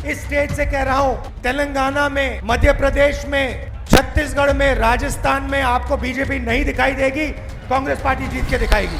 इस स्टेज से कह रहा हूं, तेलंगाना में, मध्य प्रदेश में, छत्तीसगढ़ में, राजस्थान में आपको बीजेपी नहीं दिखाई देगी, कांग्रेस पार्टी जीत के दिखाएगी।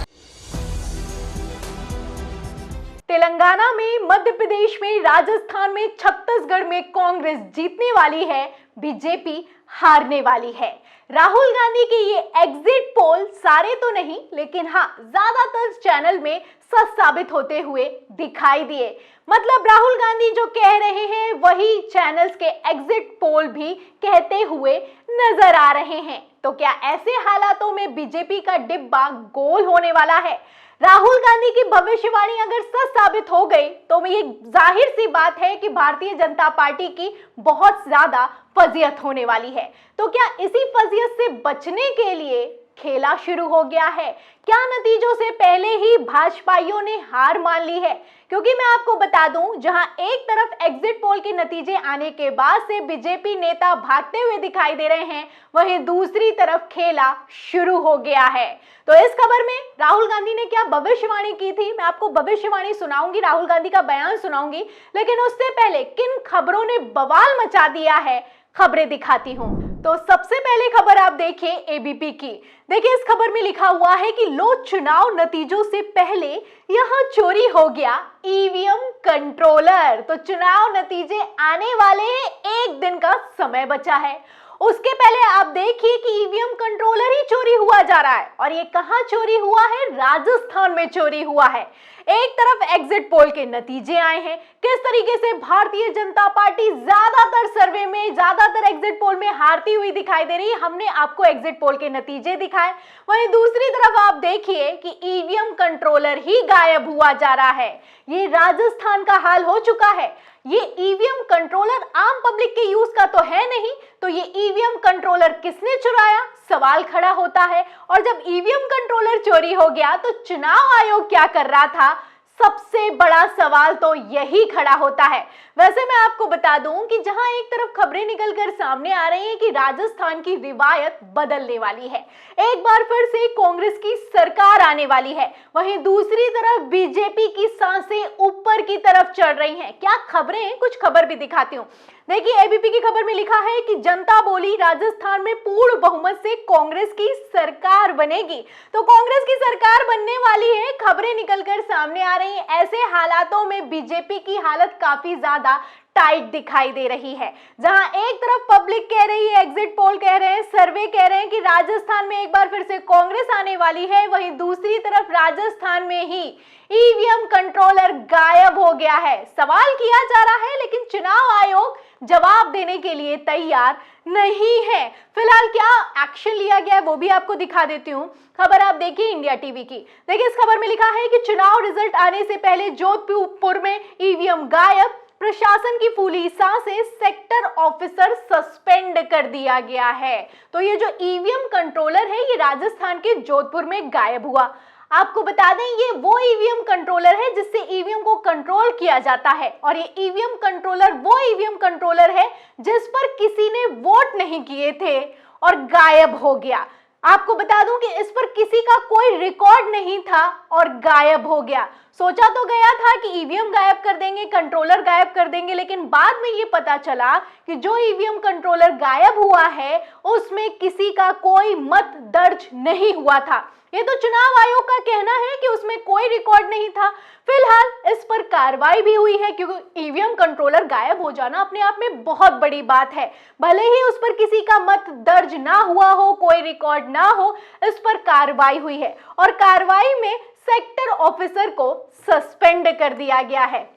तेलंगाना में, मध्य प्रदेश में, राजस्थान में, छत्तीसगढ़ में कांग्रेस जीतने वाली है, बीजेपी हारने वाली है। राहुल गांधी के ये एग्जिट पोल सारे तो नहीं, लेकिन हाँ ज्यादातर चैनल में सच साबित होते हुए दिखाई दिए। मतलब राहुल गांधी जो कह रहे हैं वही चैनल्स के एग्जिट पोल भी कहते हुए नजर आ रहे हैं। तो क्या ऐसे हालातों में बीजेपी का डिब्बा गोल होने वाला है? राहुल गांधी की भविष्यवाणी अगर सच साबित हो गई तो ये जाहिर सी बात है कि भारतीय जनता पार्टी की बहुत ज्यादा फजीयत होने वाली है। तो क्या इसी फजीयत से बचने के लिए खेला शुरू हो गया है? क्या नतीजों से पहले ही भाजपाइयों ने हार मान ली है? क्योंकि मैं आपको बता दूं, जहां एक तरफ एग्जिट पोल के नतीजे आने के बाद से बीजेपी नेता भागते हुए दिखाई दे रहे हैं, वहीं दूसरी तरफ खेला शुरू हो गया है। तो इस खबर में राहुल गांधी ने क्या भविष्यवाणी की थी, मैं आपको भविष्यवाणी सुनाऊंगी, राहुल गांधी का बयान सुनाऊंगी, लेकिन उससे पहले किन खबरों ने बवाल मचा दिया है खबरें दिखाती हूं। तो सबसे पहले खबर आप देखिए एबीपी की। देखिए इस खबर में लिखा हुआ है कि लो चुनाव नतीजों से पहले यहां चोरी हो गया ईवीएम कंट्रोलर। तो चुनाव नतीजे आने वाले हैं, एक दिन का समय बचा है। उसके पहले आप देखिए कि ईवीएम कंट्रोलर ही चोरी हुआ जा रहा है, और ये कहां चोरी हुआ है? राजस्थान में चोरी हुआ है। एक तरफ एग्जिट पोल के नतीजे आए हैं, किस तरीके से भारतीय जनता पार्टी ज्यादातर सर्वे में, ज्यादातर एग्जिट पोल में हारती हुई दिखाई दे रही है। हमने आपको एग्जिट पोल के नतीजे दिखाए। वहीं दूसरी तरफ आप देखिए कि ईवीएम कंट्रोलर ही गायब हुआ जा रहा है। ये राजस्थान का हाल हो चुका है। ये ईवीएम कंट्रोलर आम पब्लिक के यूज का तो है नहीं, तो ये ईवीएम कंट्रोलर किसने चुराया, सवाल खड़ा होता है। और जब ईवीएम कंट्रोलर चोरी हो गया तो चुनाव आयोग क्या कर रहा था? सबसे बड़ा सवाल तो यही खड़ा होता है। वैसे मैं आपको बता दूं कि जहां एक तरफ खबरें निकलकर सामने आ रही हैं कि राजस्थान की रिवायत बदलने वाली है, एक बार फिर से कांग्रेस की सरकार आने वाली है, वहीं दूसरी तरफ बीजेपी की सांसें ऊपर की तरफ चढ़ रही हैं। क्या खबरें हैं? कुछ खबर भी दिखाती हूं। देखिए एबीपी की खबर में लिखा है कि जनता बोली राजस्थान में पूर्ण बहुमत से कांग्रेस की सरकार बनेगी। तो कांग्रेस की सरकार बनने वाली है, खबरें निकलकर सामने आ रही हैं। ऐसे हालातों में बीजेपी की हालत काफी ज्यादा टाइट दिखाई दे रही है। जहां एक तरफ पब्लिक कह रही है, एग्जिट पोल कह रहे हैं, सर्वे कह रहे हैं कि राजस्थान में एक बार फिर से कांग्रेस आने वाली है, वहीं दूसरी तरफ राजस्थान में ही ईवीएम कंट्रोलर गायब हो गया है। सवाल किया जा रहा है, लेकिन चुनाव आयोग जवाब देने के लिए तैयार नहीं है। फिलहाल क्या एक्शन लिया गया है वो भी आपको दिखा देती हूँ। खबर आप देखिए इंडिया टीवी की। देखिए इस खबर में लिखा है कि चुनाव रिजल्ट आने से पहले जोधपुर में ईवीएम गायब, प्रशासन की फूली सांसें, सेक्टर ऑफिसर सस्पेंड कर दिया गया है। तो ये जो ईवीएम कंट्रोलर है ये राजस्थान के जोधपुर में गायब हुआ। आपको बता दें ये वो ईवीएम कंट्रोलर है जिससे ईवीएम को कंट्रोल किया जाता है, और ये ईवीएम कंट्रोलर वो ईवीएम कंट्रोलर है जिस पर किसी ने वोट नहीं किए थे और गायब हो गया। आपको बता दूं कि इस पर किसी का कोई रिकॉर्ड नहीं था और गायब हो गया। सोचा तो गया था कि ईवीएम गायब कर देंगे, कंट्रोलर गायब कर देंगे, लेकिन बाद में ये पता चला कि जो ईवीएम कंट्रोलर गायब हुआ है उसमें किसी का कोई मत दर्ज नहीं हुआ था। ये तो चुनाव आयोग का कहना है कि उसमें कोई रिकॉर्ड नहीं था। फिलहाल इस पर कार्रवाई भी हुई है, क्योंकि ईवीएम कंट्रोलर गायब हो जाना अपने आप में बहुत बड़ी बात है। भले ही उस पर किसी का मत दर्ज ना हुआ हो, कोई रिकॉर्ड ना हो, इस पर कार्रवाई हुई है, और कार्रवाई में सेक्टर ऑफिसर को सस्पेंड कर दिया गया है।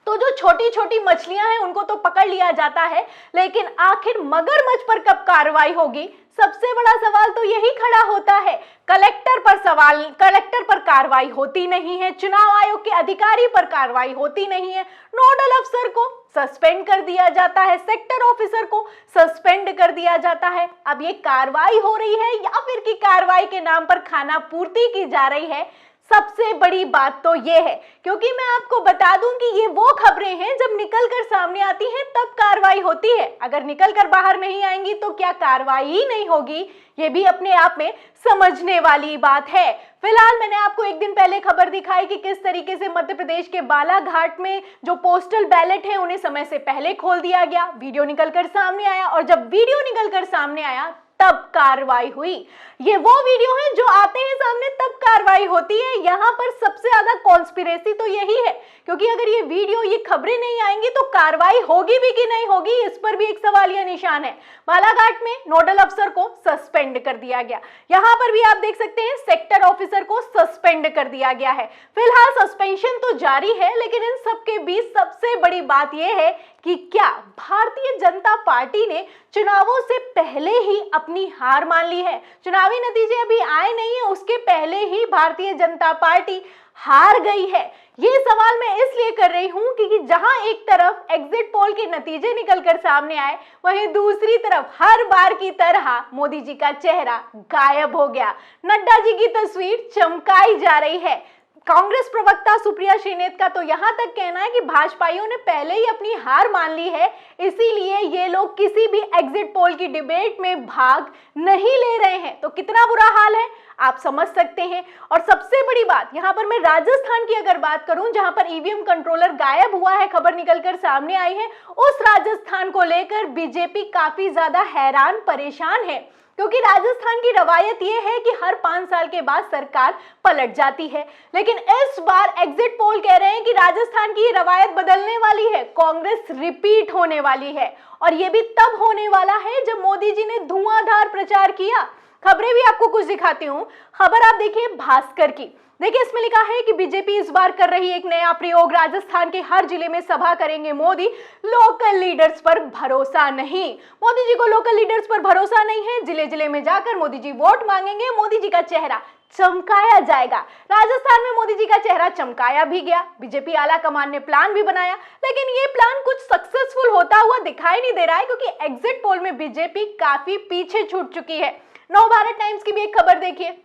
तो जो छोटी छोटी मछलियां हैं उनको तो पकड़ लिया जाता है, लेकिन आखिर मगरमच्छ पर कब कार्रवाई होगी? सबसे बड़ा सवाल तो यही खड़ा होता है। कलेक्टर पर कार्रवाई होती नहीं है, चुनाव आयोग के अधिकारी पर कार्रवाई होती नहीं है, नोडल अफसर को सस्पेंड कर दिया जाता है, सेक्टर ऑफिसर को सस्पेंड कर दिया जाता है। अब ये कार्रवाई हो रही है या फिर की कार्रवाई के नाम पर खाना पूर्ति की जा रही है, सबसे बड़ी बात तो ये है, क्योंकि मैं आपको बता दूं कि ये वो खबरें हैं जब निकल कर सामने आती हैं तब कार्रवाई होती है। अगर निकल कर बाहर नहीं आएंगी तो क्या कार्रवाई ही नहीं होगी, ये भी अपने आप में समझने वाली बात है। फिलहाल मैंने आपको एक दिन पहले खबर दिखाई कि किस तरीके से मध्य प्रदेश के बालाघाट में जो पोस्टल बैलेट है उन्हें समय से पहले खोल दिया गया। वीडियो निकलकर सामने आया और जब वीडियो निकलकर सामने आया तब कार्रवाई हुई। ये वो वीडियो है जो आते हैं सामने तब कार्रवाई होती है। यहाँ पर सबसे ज्यादा कॉन्स्पिरेसी तो यही है, क्योंकि अगर ये वीडियो, ये खबरें नहीं आएंगी तो कार्रवाई होगी भी कि नहीं होगी, इस पर भी एक सवालिया निशान है। बालाघाट में नोडल अफसर को सस्पेंड कर दिया गया। यहाँ पर भी आप देख सकते हैं सेक्टर ऑफिसर को सस्पेंड कर दिया गया है। फिलहाल सस्पेंशन तो जारी है, लेकिन इन सबके बीच सबसे बड़ी बात यह है कि क्या भारतीय जनता पार्टी ने चुनावों से पहले ही अपनी हार मान ली है। चुनावी नतीजे अभी आए नहीं है, उसके पहले ही भारतीय जनता पार्टी हार गई है। ये सवाल मैं इसलिए कर रही हूं क्योंकि जहां एक तरफ एग्जिट पोल के नतीजे निकलकर सामने आए, वहीं दूसरी तरफ हर बार की तरह मोदी जी का चेहरा गायब हो गया। नड्डा जी की तस्वीर चमकाई जा रही है। कांग्रेस प्रवक्ता सुप्रिया श्रीनेत का तो यहां तक कहना है कि भाजपाइयों ने पहले ही अपनी हार मान ली है, इसीलिए ये लोग किसी भी एग्जिट पोल की डिबेट में भाग नहीं ले रहे हैं। तो कितना बुरा हाल है आप समझ सकते हैं। और सबसे बड़ी बात, यहां पर मैं राजस्थान की अगर बात करूं, जहां पर ईवीएम कंट्रोलर गायब हुआ है, खबर निकलकर सामने आई है, उस राजस्थान को लेकर बीजेपी काफी ज्यादा हैरान परेशान है, क्योंकि राजस्थान की रवायत यह है कि हर 5 साल के बाद सरकार पलट जाती है। लेकिन इस बार एग्जिट पोल कह रहे हैं कि राजस्थान की रवायत बदलने वाली है, कांग्रेस रिपीट होने वाली है। और यह भी तब होने वाला है जब मोदी जी ने धुआंधार प्रचार किया। खबरें भी आपको कुछ दिखाती हूं। खबर आप देखिए भास्कर की। देखिए इसमें लिखा है कि बीजेपी इस बार कर रही एक नया प्रयोग, राजस्थान के हर जिले में सभा करेंगे मोदी, लोकल लीडर्स पर भरोसा नहीं। मोदी जी को लोकल लीडर्स पर भरोसा नहीं है, जिले जिले में जाकर मोदी जी वोट मांगेंगे, मोदी जी का चेहरा चमकाया जाएगा। राजस्थान में मोदी जी का चेहरा चमकाया भी गया। बीजेपी आला कमान ने प्लान भी बनाया, लेकिन ये प्लान कुछ सक्सेसफुल होता हुआ दिखाई नहीं दे रहा है, क्योंकि एग्जिट पोल में बीजेपी काफी पीछे छूट चुकी है। नवभारत टाइम्स की भी एक खबर देखिए,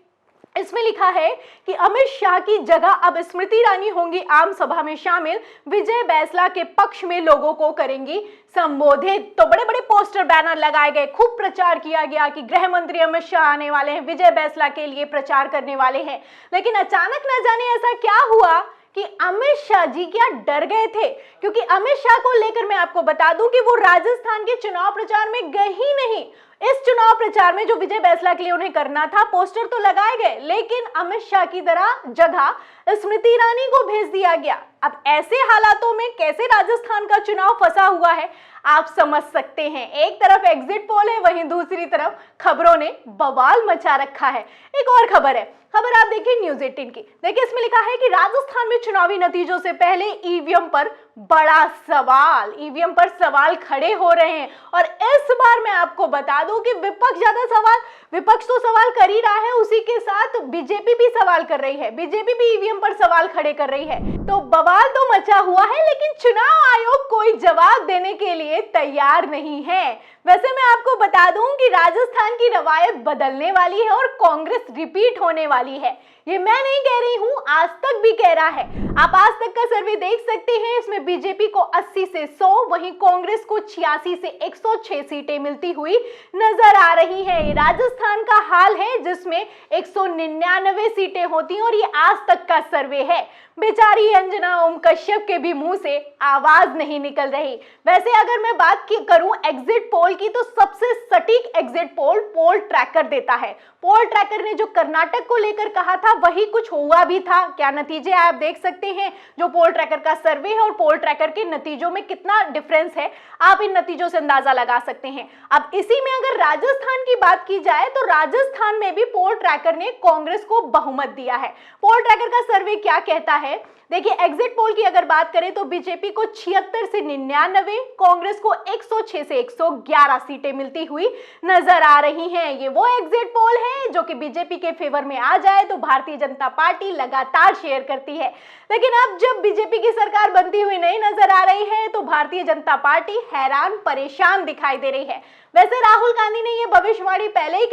इसमें लिखा है कि अमित शाह की जगह अब स्मृति ईरानी होंगी आम सभा में शामिल, विजय बैंसला के पक्ष में लोगों को करेंगी संबोधित। तो बड़े बड़े पोस्टर बैनर लगाए गए, खूब प्रचार किया गया कि गृह मंत्री अमित शाह आने वाले हैं, विजय बैंसला के लिए प्रचार करने वाले हैं। लेकिन अचानक न जाने ऐसा क्या हुआ कि अमित शाह जी क्या डर गए थे, क्योंकि अमित शाह को लेकर मैं आपको बता दूं कि वो राजस्थान के चुनाव प्रचार में गए ही नहीं। इस चुनाव प्रचार में जो विजय बैंसला के लिए उन्हें करना था, पोस्टर तो लगाए गए, लेकिन अमित शाह की जगह स्मृति ईरानी को भेज दिया गया। अब ऐसे हालातों में कैसे राजस्थान का चुनाव फंसा हुआ है आप समझ सकते हैं। एक तरफ एग्जिट पोल है, वहीं दूसरी तरफ खबरों ने बवाल मचा रखा है। एक और खबर है, खबर आप देखिए न्यूज 18 की। देखिए इसमें लिखा है कि राजस्थान में चुनावी नतीजों से पहले ईवीएम पर बड़ा सवाल, ईवीएम पर सवाल खड़े हो रहे हैं। और इस बार मैं आपको बता दूं कि विपक्ष तो सवाल कर ही रहा है, उसी के साथ बीजेपी भी सवाल कर रही है। बीजेपी भी ईवीएम पर सवाल खड़े कर रही है। तो बवाल तो मचा हुआ है, लेकिन चुनाव आयोग कोई जवाब देने के लिए तैयार नहीं है। वैसे मैं आपको बता दूं कि राजस्थान की रवायत बदलने वाली है और कांग्रेस रिपीट होने वाली है। ये मैं नहीं कह रही हूं, आज तक भी कह रहा है। आप आज तक का सर्वे देख सकते हैं, इसमें बीजेपी को 80 से 100, वहीं कांग्रेस को 86 से 106 सीटें मिलती हुई नजर आ रही है। ये राजस्थान का हाल है जिसमें 199 सीटें होती हैं और ये आज तक का सर्वे है। बेचारी अंजना ओम कश्यप के भी मुंह से आवाज नहीं निकल रही। वैसे अगर मैं बात करूं एग्जिट पोल की, तो सबसे सटीक एग्जिट पोल ट्रैकर देता है। पोल ट्रैकर ने जो कर्नाटक को लेकर कहा था वही कुछ हुआ भी था। क्या नतीजे आप देख सकते हैं, जो पोल ट्रैकर का सर्वे है और पोल ट्रैकर के नतीजों में कितना डिफरेंस है, आप इन नतीजों से अंदाजा लगा सकते हैं। अब इसी में अगर राजस्थान की बात की जाए तो राजस्थान में भी पोल ट्रैकर ने कांग्रेस को बहुमत दिया है। पोल ट्रैकर का सर्वे क्या कहता है, देखिए, एग्जिट पोल की अगर बात करें तो बीजेपी को 76 से 99, कांग्रेस को 106 से 111 सीटें मिलती हुई नजर आ रही हैं। ये वो एग्जिट पोल है जो कि बीजेपी के फेवर में आ जाए तो भारतीय जनता पार्टी लगातार शेयर करती है, लेकिन अब जब बीजेपी की सरकार बनती हुई नहीं नजर आ रही है तो भारतीय जनता पार्टी हैरान परेशान दिखाई दे रही है। वैसे राहुल गांधी ने ये भविष्यवाणी पहले ही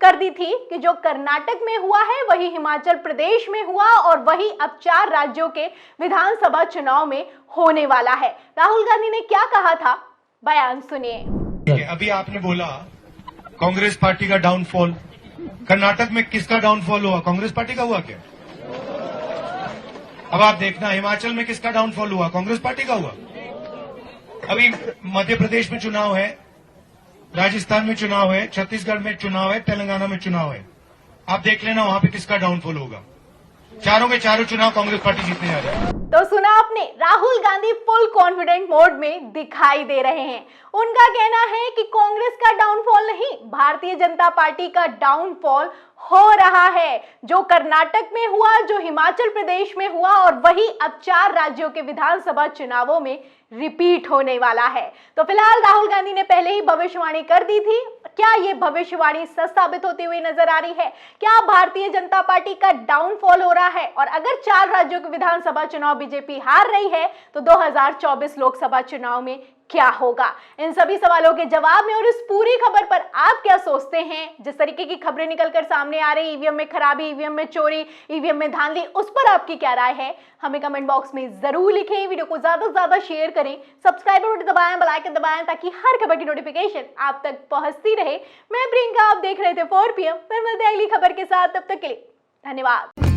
कर दी थी कि जो कर्नाटक में हुआ है वही हिमाचल प्रदेश में हुआ और वही अब 4 राज्यों के विधानसभा चुनाव में होने वाला है। राहुल गांधी ने क्या कहा था, बयान सुनिए। अभी आपने बोला कांग्रेस पार्टी का डाउनफॉल, कर्नाटक में किसका डाउनफॉल हुआ? कांग्रेस पार्टी का हुआ क्या? अब आप देखना हिमाचल में किसका डाउनफॉल हुआ? कांग्रेस पार्टी का हुआ। अभी मध्य प्रदेश में चुनाव है, राजस्थान में चुनाव है, छत्तीसगढ़ में चुनाव है, तेलंगाना में चुनाव है। आप देख लेना वहां पे किसका डाउनफॉल होगा। चारों के चारों चुनाव कांग्रेस पार्टी जीतने जा रही है। तो सुना आपने, Rahul Gandhi full confident mode में दिखाई दे रहे हैं। उनका कहना है कि कांग्रेस का डाउनफॉल नहीं, भारतीय जनता पार्टी का डाउनफॉल हो रहा है। जो कर्नाटक में हुआ, जो हिमाचल प्रदेश में हुआ और वही अब 4 राज्यों के विधानसभा चुनावों में रिपीट होने वाला है। तो फिलहाल राहुल गांधी ने पहले ही भविष्यवाणी कर दी थी। क्या ये भविष्यवाणी सच साबित होती हुई नजर आ रही है? क्या भारतीय जनता पार्टी का डाउनफॉल हो रहा है? और अगर 4 राज्यों के विधानसभा चुनाव बीजेपी हार रही है तो 2024 लोकसभा चुनाव में क्या होगा? इन सभी सवालों के जवाब में और इस पूरी खबर पर आप क्या सोचते हैं? जिस तरीके की खबरें निकलकर सामने आ रही, ईवीएम में खराबी, ईवीएम में चोरी, ईवीएम में धांधली, उस पर आपकी क्या राय है? हमें कमेंट बॉक्स में जरूर लिखें। वीडियो को ज्यादा से ज्यादा शेयर करें, सब्सक्राइब बटन दबाएं, बेल आइकन दबाएं ताकि हर खबर की नोटिफिकेशन आप तक पहुंचती रहे। मैं प्रियंका, आप देख रहे थे 4 PM। फिर मिलते हैं अगली खबर के साथ, तब तक के लिए धन्यवाद।